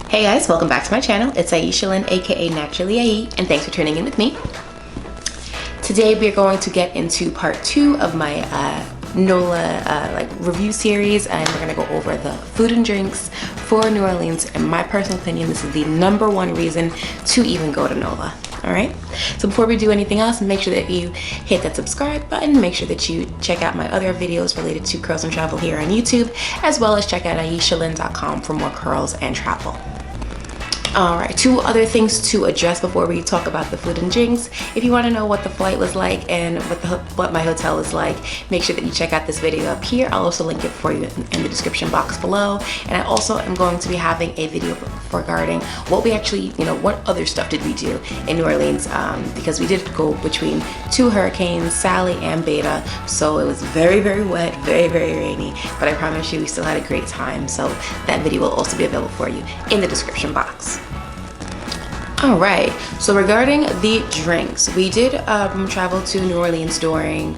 Hey guys, welcome back to my channel. It's Iesha Lynn, aka Naturally Ie, and thanks for tuning in with me. Today we're going to get into part 2 of my NOLA review series, and we're gonna go over the food and drinks for New Orleans. In my personal opinion, this is the #1 reason to even go to NOLA. All right, so before we do anything else, make sure that you hit that subscribe button. Make sure that you check out my other videos related to curls and travel here on YouTube, as well as check out IeshaLynn.com for more curls and travel. All right, 2 other things to address before we talk about the food and drinks. If you want to know what the flight was like and what my hotel is like, make sure that you check out this video up here. I'll also link it for you in the description box below. And I also am going to be having a video regarding what we actually, what other stuff did we do in New Orleans, because we did go between 2 hurricanes, Sally and Beta. So it was very, very wet, very, very rainy, but I promise you we still had a great time. So that video will also be available for you in the description box. All right, so regarding the drinks, we did travel to New Orleans during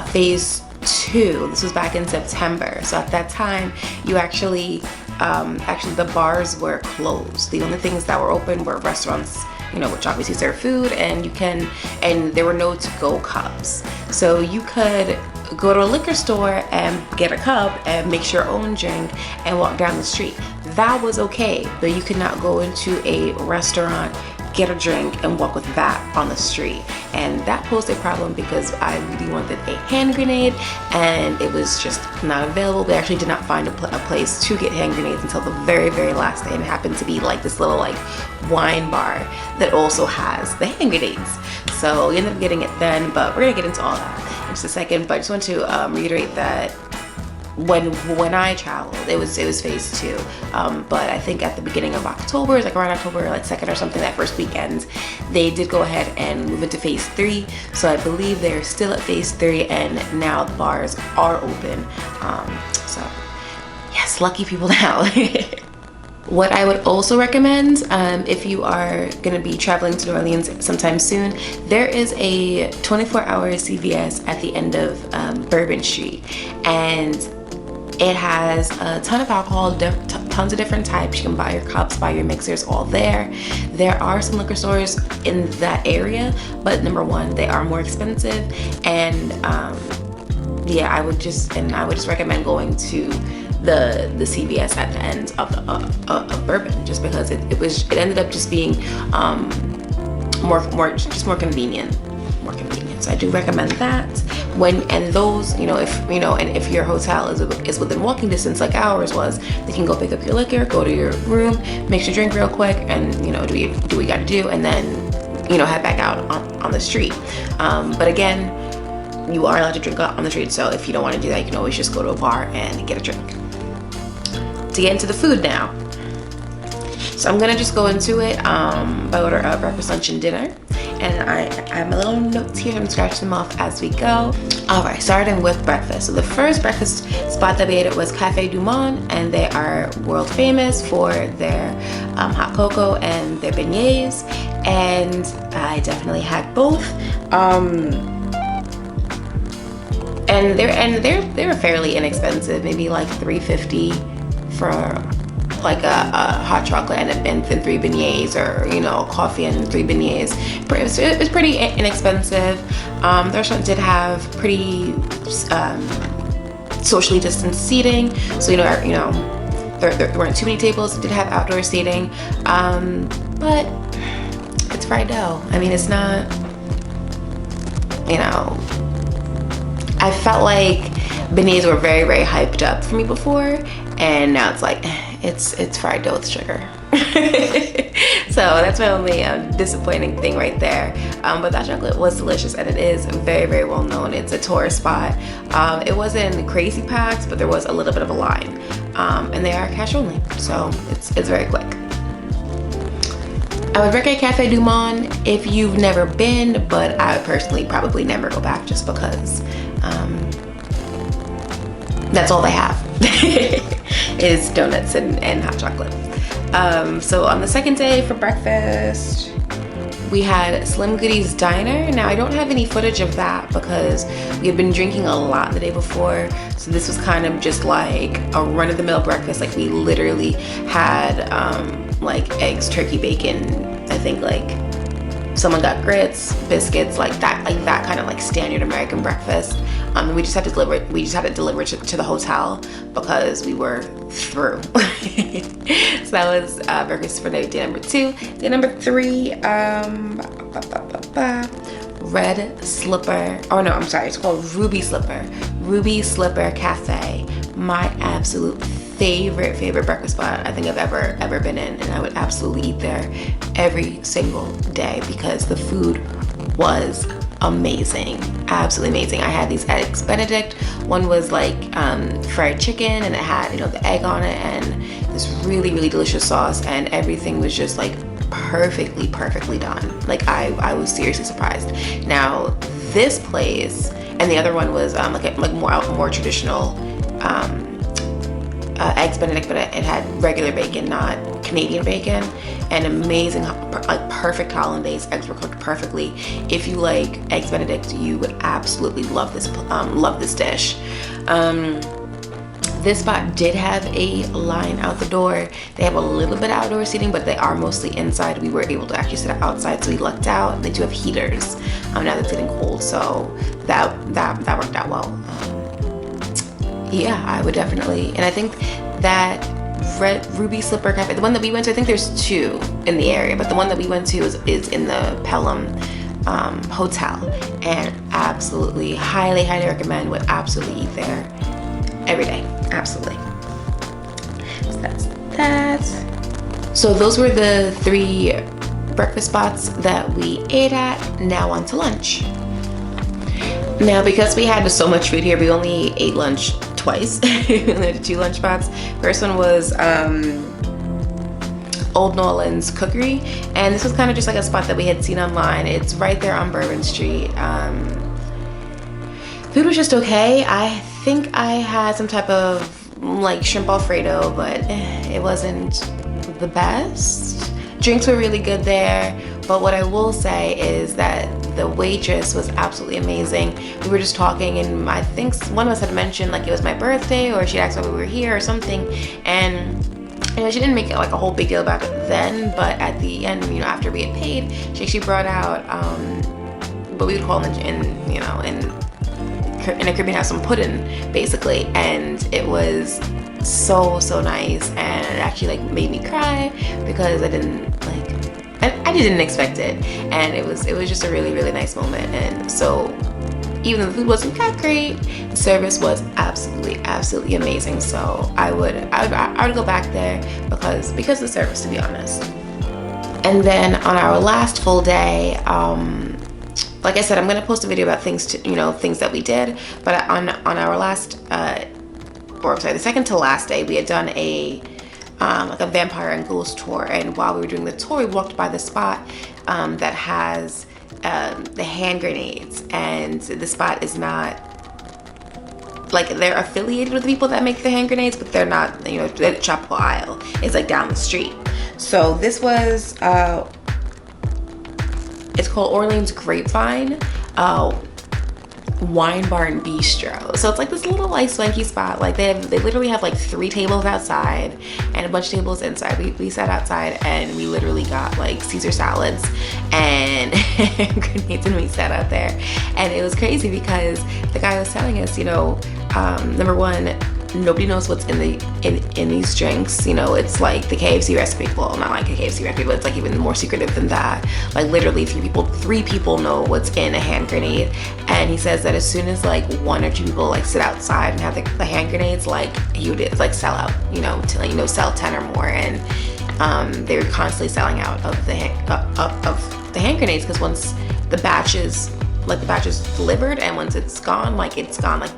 phase 2. This was back in September. So at that time, you actually the bars were closed. The only things that were open were restaurants, which obviously serve food, and there were no to-go cups. So you could go to a liquor store and get a cup and mix your own drink and walk down the street. That was okay, but you could not go into a restaurant, get a drink, and walk with that on the street. And that posed a problem because I really wanted a hand grenade and it was just not available. We actually did not find a place to get hand grenades until the very, very last day, and it happened to be like this little wine bar that also has the hand grenades. So we ended up getting it then, but we're gonna get into all that in just a second. But I just want to reiterate that when I traveled, it was phase 2, but I think at the beginning of October, like around October 2nd or something, that first weekend, they did go ahead and move into phase 3. So I believe they're still at phase 3, and now the bars are open. So yes, lucky people now. What I would also recommend, if you are going to be traveling to New Orleans sometime soon, there is a 24-hour CVS at the end of Bourbon Street, and it has a ton of alcohol, tons of different types. You can buy your cups, buy your mixers, all there. There are some liquor stores in that area, but #1, they are more expensive. And yeah, I would just recommend going to the CVS at the end of Bourbon, just because it ended up just being more convenient. So I do recommend that. If your hotel is within walking distance like ours was, they can go pick up your liquor, go to your room, mix your drink real quick, and do what you gotta do, and then head back out on the street. But again, you are allowed to drink on the street, so if you don't want to do that, you can always just go to a bar and get a drink. To get into the food now, so I'm gonna just go into it by order of breakfast, lunch, and dinner. And I have my little notes here. I'm scratching them off as we go. All right, starting with breakfast. So the first breakfast spot that we ate at was Cafe Du Monde, and they are world famous for their hot cocoa and their beignets. And I definitely had both. And they were fairly inexpensive, maybe like $3.50 for like a hot chocolate and 3 beignets, or coffee and 3 beignets. It was pretty inexpensive. The restaurant did have pretty socially distanced seating, so there weren't too many tables. It did have outdoor seating, but it's fried dough. I mean, it's not, I felt like beignets were very, very hyped up for me before, and now it's like, it's fried dough with sugar. So that's my only disappointing thing right there. But that chocolate was delicious, and it is very, very well known. It's a tourist spot. It wasn't crazy packed, but there was a little bit of a line. And they are cash only, so it's very quick. I would recommend Cafe Du Monde if you've never been, but I would personally probably never go back, just because that's all they have is donuts and hot chocolate. So on the second day for breakfast, we had Slim Goody's Diner. Now I don't have any footage of that because we had been drinking a lot the day before, So this was kind of just like a run-of-the-mill breakfast. Like we literally had like eggs, turkey, bacon. I think like someone got grits, biscuits, like that kind of like standard American breakfast. We just had to deliver it. We just had to deliver it to the hotel because we were through. So that was breakfast for day number 2. Day number 3, Red Slipper. Oh no, I'm sorry. It's called Ruby Slipper. Ruby Slipper Cafe. My absolute favorite breakfast spot I think I've ever been in, and I would absolutely eat there every single day because the food was amazing, absolutely amazing. I had these eggs Benedict. One was like fried chicken, and it had, you know, the egg on it and this really delicious sauce, and everything was just like perfectly done. Like I was seriously surprised. Now this place and the other one was like more traditional eggs Benedict, but it had regular bacon, not Canadian bacon, and amazing, like perfect hollandaise. Eggs were cooked perfectly. If you like eggs Benedict, you would absolutely love this dish. This spot did have a line out the door. They have a little bit of outdoor seating, but they are mostly inside. We were able to actually sit outside, so we lucked out. They do have heaters now that it's getting cold, so that worked out well. Yeah, I would definitely, and I think that Ruby Slipper Cafe, the one that we went to, I think there's 2 in the area, but the one that we went to is in the Pelham hotel, and absolutely highly recommend. Would absolutely eat there every day, absolutely. So that's that. So those were the 3 breakfast spots that we ate at. Now on to lunch. Now, because we had so much food here, we only ate lunch twice. We only had 2 lunch spots. First one was Old Nolan's Cookery, and this was kind of just like a spot that we had seen online. It's right there on Bourbon Street. Food was just okay. I think I had some type of like shrimp alfredo, but it wasn't the best. Drinks were really good there, but what I will say is that the waitress was absolutely amazing. We were just talking, and I think one of us had mentioned like it was my birthday, or she asked why we were here or something, and you know, she didn't make it like a whole big deal about it then, but at the end, you know, after we had paid, she actually brought out what we would call in a Caribbean house some pudding, basically, and it was so nice, and it actually like made me cry because I just didn't expect it, and it was just a really nice moment. And so even though the food wasn't that great, the service was absolutely amazing. So I would go back there because of the service, to be honest. And then on our last full day, like I said, I'm gonna post a video about things that we did, but on our last the second to last day, we had done like a vampire and ghost tour, and while we were doing the tour, we walked by the spot that has the hand grenades, and the spot is not like they're affiliated with the people that make the hand grenades, but they're not, you know, the Tropical Isle. It's like down the street. So this was it's called Orleans Grapevine Wine Bar and Bistro. So it's like this little like swanky spot. Like they literally have like 3 tables outside and a bunch of tables inside. We sat outside and we literally got like Caesar salads and grenades, and we sat out there, and it was crazy because the guy was telling us, you know, number one, nobody knows what's in these drinks. You know, it's like the KFC recipe. Well, not like a KFC recipe, but it's like even more secretive than that. Like literally 3 people know what's in a hand grenade. And he says that as soon as like 1 or 2 people like sit outside and have the hand grenades, like he would like sell out, you know, to like, you know, sell 10 or more. And they were constantly selling out of the hand grenades, because once the batch is delivered and once it's gone, like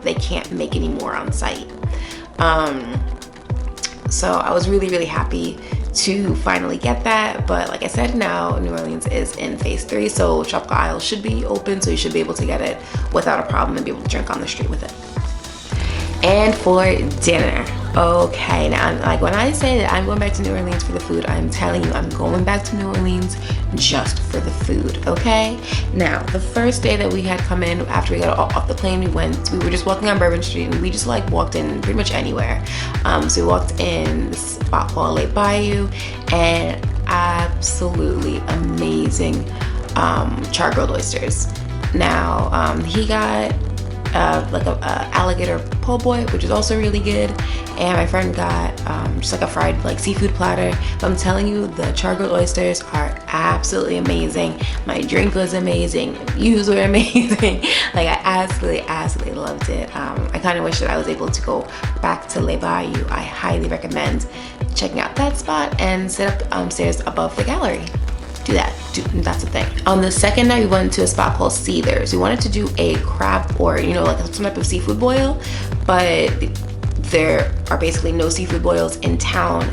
they can't make any more on site. So I was really happy to finally get that, but like I said, now New Orleans is in phase 3, so Tropical Isle should be open, so you should be able to get it without a problem and be able to drink on the street with it. And for dinner, Okay, now like when I say that I'm going back to New Orleans for the food, I'm telling you I'm going back to New Orleans just for the food, okay? Now, the first day that we had come in, after we got off the plane, we were just walking on Bourbon Street, and we just like walked in pretty much anywhere. So we walked in this spot called Lake Bayou, and absolutely amazing char-grilled oysters. Now, he got like a alligator po' boy, which is also really good, and my friend got just like a fried like seafood platter. But I'm telling you, the char-grilled oysters are absolutely amazing. My drink was amazing, views were amazing. Like I absolutely loved it. I kind of wish that I was able to go back to Les Bayou. I highly recommend checking out that spot and sit up upstairs above the gallery. Do that. That's the thing. On the second night, we went to a spot called Seethers. We wanted to do a crab, or like some type of seafood boil, but there are basically no seafood boils in town.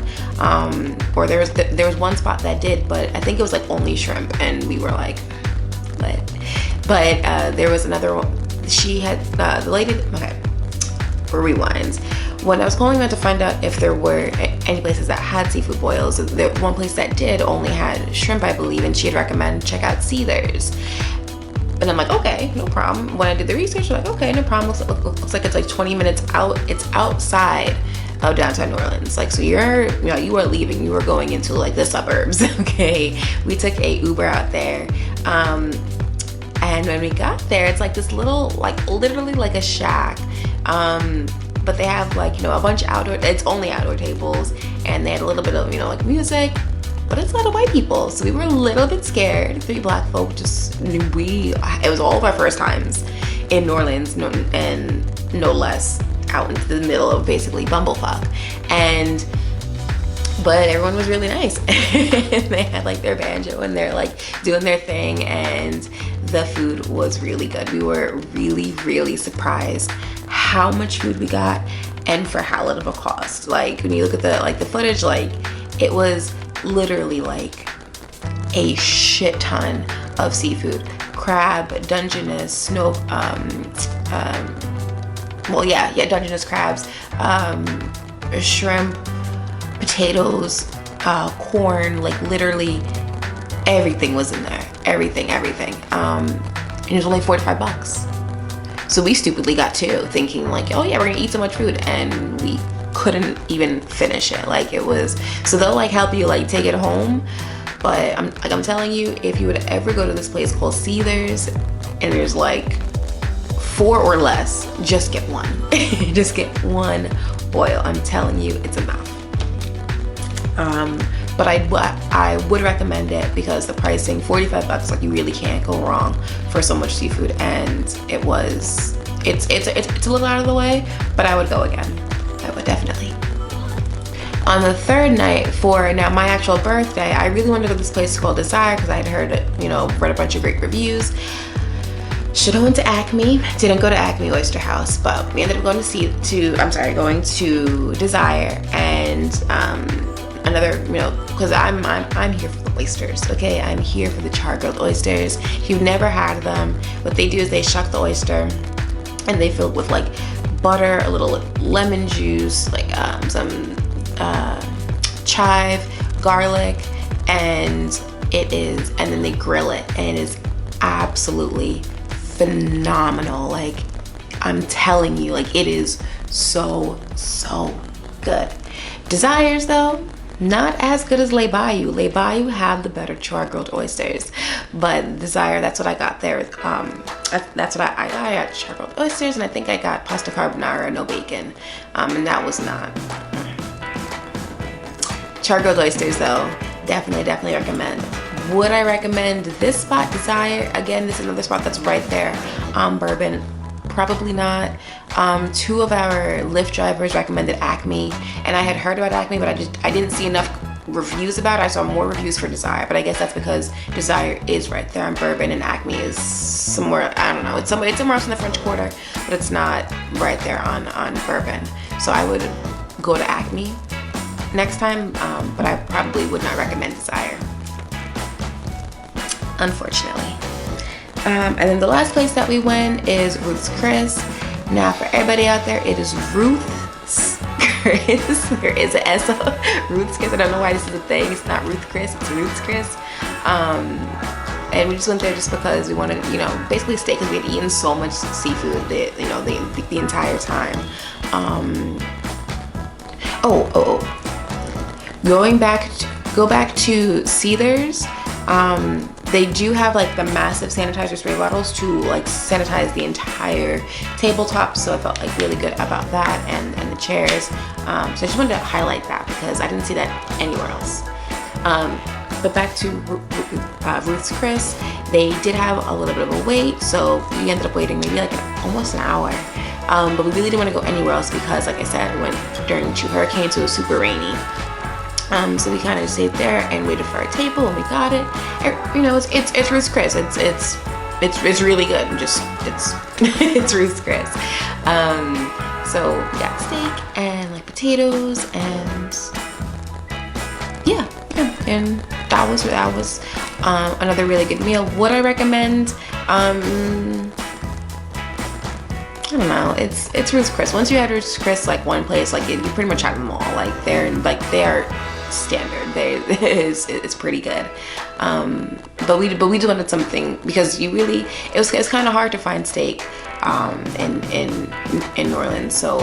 Or there was one spot that did, but I think it was like only shrimp, and we were like, but there was another one. She had the lady. Okay, rewind. When I was calling around to find out if there were any places that had seafood boils, the one place that did only had shrimp, I believe, and she had recommended check out Seethers. And I'm like, okay, no problem. When I did the research, I'm like, okay, no problem. Looks like it's like 20 minutes out. It's outside of downtown New Orleans. Like, so you are leaving. You are going into like the suburbs. Okay, we took a Uber out there. And when we got there, it's like this little, like literally like a shack. But they have like, a bunch of outdoor, it's only outdoor tables, and they had a little bit of, like music, but it's a lot of white people. So we were a little bit scared. 3 black folk, it was all of our first times in New Orleans, and no less out into the middle of basically bumblefuck. But everyone was really nice. And they had like their banjo and they're like doing their thing, and the food was really good. We were really, really surprised how much food we got and for how little of a cost. Like when you look at the footage, like it was literally like a shit ton of seafood. Crab, Dungeness, Dungeness crabs, shrimp, potatoes, corn, like literally everything was in there. Everything. And it was only $45. So we stupidly got 2, thinking like, oh yeah, we're gonna eat so much food, and we couldn't even finish it. Like it was, so they'll like help you like take it home, but I'm telling you, if you would ever go to this place called Seethers and there's like 4 or less, just get one. Just get one boil. I'm telling you, it's enough. But I would recommend it because the pricing, $45, like you really can't go wrong for so much seafood, and it's a little out of the way, but I would go again. I would definitely. On the third night, for now my actual birthday, I really wanted to go to this place called Desire because I had heard it, read a bunch of great reviews. Should have went to Acme. Didn't go to Acme Oyster House, but we ended up going to Desire, and another, because I'm here for the oysters, okay? I'm here for the char-grilled oysters. If you've never had them, what they do is they shuck the oyster and they fill it with like butter, a little lemon juice, like some chive, garlic, and then they grill it, and it is absolutely phenomenal. Like I'm telling you, like it is so good. Desires though, not as good as Les Bayou. Les Bayou have the better char-grilled oysters, but Desire, that's what I got there. That's what I got char-grilled oysters, and I think I got pasta carbonara, no bacon, and that was not. Char-grilled oysters though, definitely recommend. Would I recommend this spot, Desire? Again, this is another spot that's right there on Bourbon. Probably not. 2 of our Lyft drivers recommended Acme, and I had heard about Acme, but I didn't see enough reviews about it. I saw more reviews for Desire, but I guess that's because Desire is right there on Bourbon and Acme is somewhere, I don't know, it's somewhere else in the French Quarter, but it's not right there on Bourbon. So I would go to Acme next time, but I probably would not recommend Desire, unfortunately. And then the last place that we went is Ruths Chris. Now for everybody out there, it is Ruths there is an S. Ruths Chris. I don't know why this is a thing. It's not Ruths Chris. It's Ruths Chris. And we just went there just because we wanted, you know, basically stay, because we had eaten so much seafood that, you know, the entire time. Go back to Seethers. They do have like the massive sanitizer spray bottles to like sanitize the entire tabletop, so I felt like really good about that, and the chairs. So I just wanted to highlight that because I didn't see that anywhere else. But back to Ruths Chris, they did have a little bit of a wait, so we ended up waiting maybe like almost an hour. But we really didn't want to go anywhere else because, like I said, we went during 2 hurricanes, so it was super rainy. So we kind of stayed there and waited for our table, and we got it. You know, it's Ruths Chris. It's really good. It's Ruths Chris. So we got steak and like potatoes, and yeah, and that was another really good meal. Would I recommend? I don't know. It's Ruths Chris. Once you had Ruths Chris, like one place, like you pretty much have them all. Like they are standard. It's pretty good. But we just wanted something, because it's kind of hard to find steak in New Orleans. So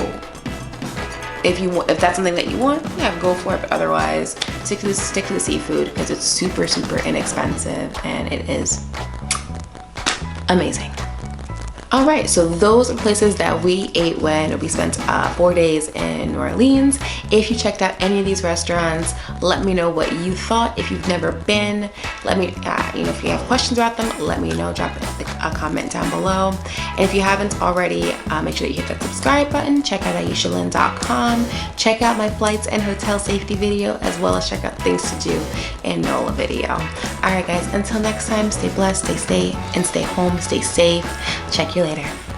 if that's something that you want, yeah, go for it. But otherwise, stick to the seafood, because it's super inexpensive and it is amazing. All right, so those are places that we ate when we spent 4 days in New Orleans. If you checked out any of these restaurants, let me know what you thought. If you've never been, let me, if you have questions about them, let me know. Drop a comment down below. And if you haven't already, make sure that you hit that subscribe button. Check out AyeshaLynn.com. Check out my flights and hotel safety video, as well as check out things to do in NOLA video. All right, guys, until next time, stay blessed, stay home, stay safe. Check you later.